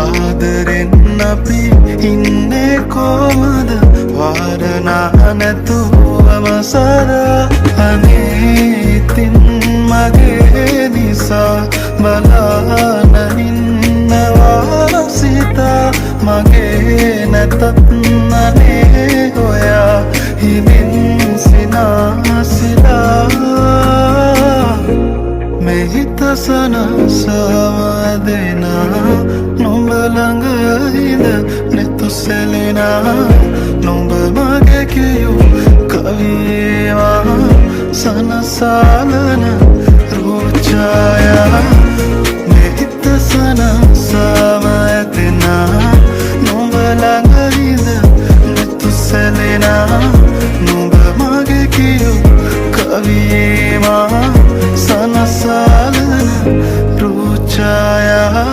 ආදරෙන් අපි ඉන්නේ කොමද වාරනා නැතුවම සදා අනේතින් මගේ නිසා බලාන ඉන්නවා සිතා මගේ නැතත් අනේ ඔයා හිමින් සිනාසිලා මෙහිත සනසව දෙනා නුඹ ළඟ ඉඳ නෙතු සැලෙනා නුඹ මගේ කියූ කවියේවා සනසාලන රෝචායා මෙහිත සනසව දෙනා නුඹ ළඟ ඉඳ නෙතු සැලෙනා නුඹ මගේ කියූ කවියේවා සනසාලන රෝචායා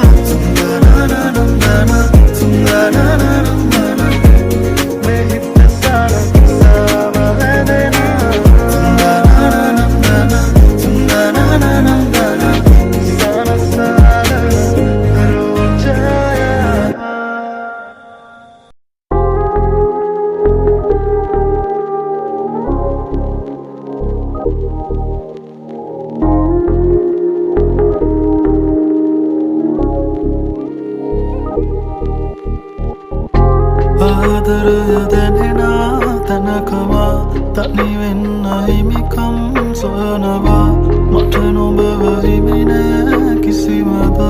ආදරය දැනෙනා තැනකවා තනිවෙන්න හිමිකම් සොයනවා මට නොබව හිමි නෑ කිසිමදා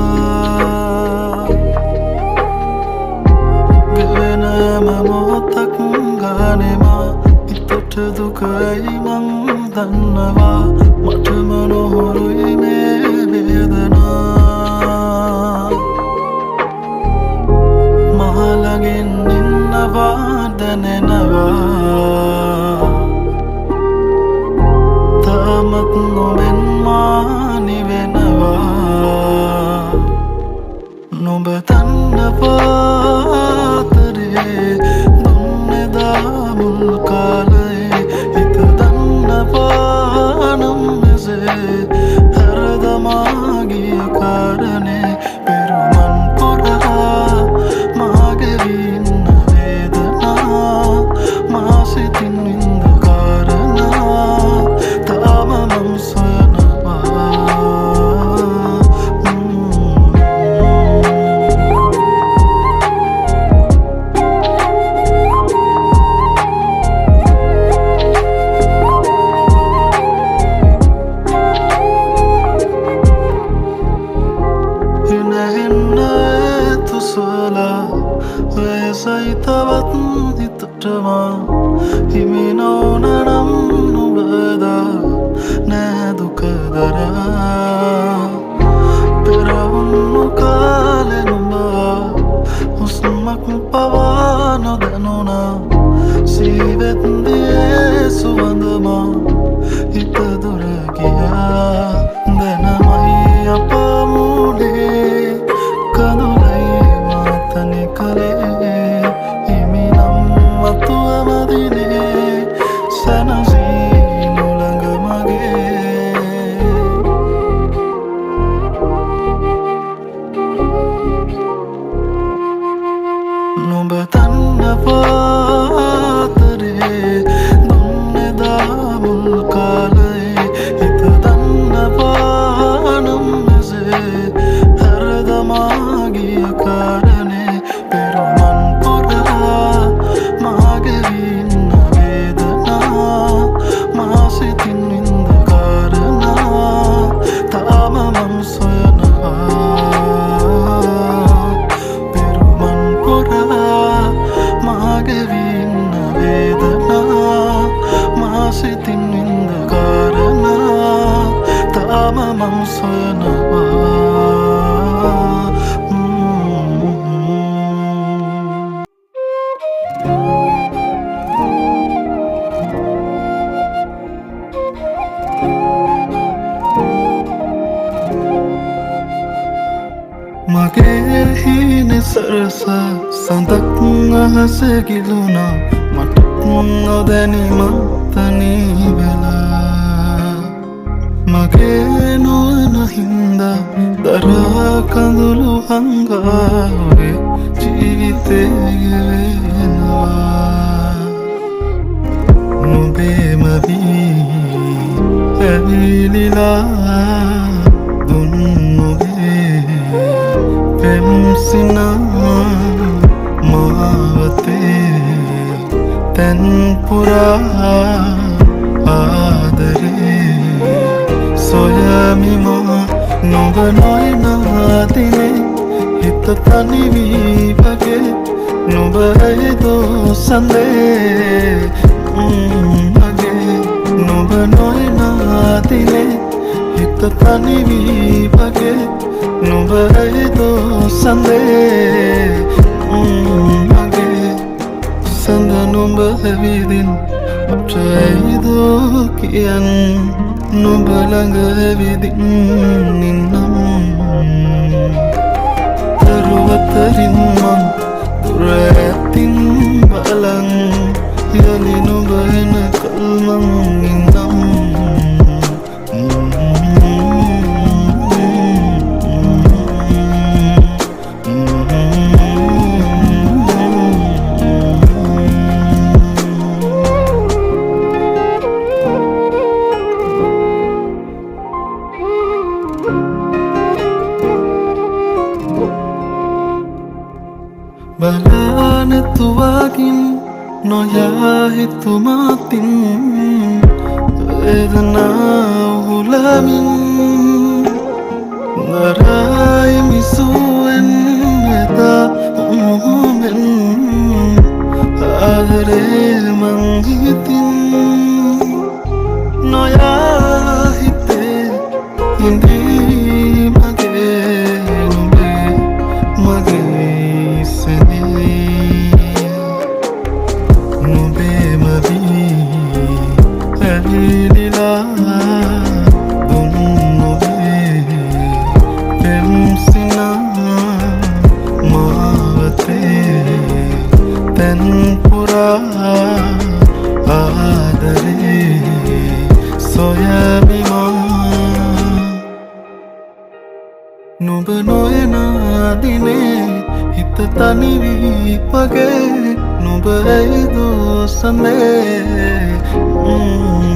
ගෙවෙන හැම මොහොතක් ගානෙමා හිතට දුකයි මං දන්නවා මටම නොහොරුයි මේ වේදනා මහලගෙන් දැනෙනවා තාමත් නොවෙන් මානි වෙනවා නුඹ තන්නපාතරේ දුන්නෙදා මුල් කාලේ හිත තන්නපානම් මෙසේ හැරදමා ගිය කාරණේ පෙරුමන් පුරා මාගේ වින්න මාසිතින් වින්ද කාරණා තාම මම සොයනවා හිනෙන්න තුසලා වයසයි තවත් හිතටවා හිමි නොවනනම් නුඹදා නෑ දුක දරා පෙරවුණු කාලෙ නුඹා හුස්මක් පවා නොදැනුණා සීවෙත්දියේ සුවඳමා හිත දුර ගියා දැනමයි අප මුඩේ කඳුලයි මාතනි කලේ හිමිනම් මතුවමදිනේ සැනසී නොළඟ මගේ නුඹ තන්නපාතරේ දුන්නෙදා මුල් කාලේ හිත තන්නපානම් මෙසේ හැරදමා ගිය කාරණේ පෙරුමන් පුරා මාගේ වින්න වේදනා මාසිතින් වින්ද කාරණා තාම මම සොයනවා පෙරුමන් පුරා මාගේ වින්න වේදනා මාසිතින් වින්ද කාරණා තාම මම සොයනවා මගේ හීනෙ සරස සඳක් අහස ගිලුණා මට නොදැනීම තනී වෙලා මගේ නොවන හින්දා දරා කඳුළු හංගාවේ ජීවිතේ ගෙවෙනවා නුඹේම වී ඇවිලිලා දුන්නොගේ පෙම්සිනා මාවතේ තැන්පුරා ආදරේ සොයමිමා නුඹ නොයනාතිනේ හිත තනිවී වගේ නුඹ ඇයිදෝ සඳේ මගේ නුඹ නොයනාතිනේ හිත තනිවී වගේ නුඹ ඇයිදෝ සඳේ මගේ සඳ නුඹ ඇවිදින් අපට ඇයිදෝ කියන් නුඹ ළඟ ඇවිදින් නින්නම් දරුවතරින් මං දුර ඇතින් බලන් යලි නුඹ එනකල් මං ඉන්නම් බලනතුවාකින් නොයා හිතුමාතින් වේදනාව හුලමින් නරායි මිසුවෙන් එදා මෙන් ආදරේ මං හිතින් නොයා හිතේ හිඳී මගේ නුඹේ මගේ නුඹේම වී ඇවිලිලා දුන්නොගේ පෙම්සිනා මාවතේ තැන්පුරා ආදරේ සොයමිමා නුඹ නොයනාදිනේ හිත තනිවී වගේ නුඹ ඇයිදෝ සඳේ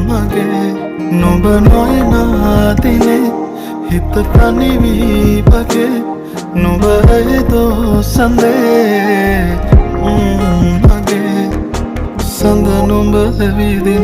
මගේ නුඹ නොයනාදිනේ හිත තනිවී වගේ නුඹ ඇයිදෝ සඳේ මගේ සඳ නුඹ ඇවිදින්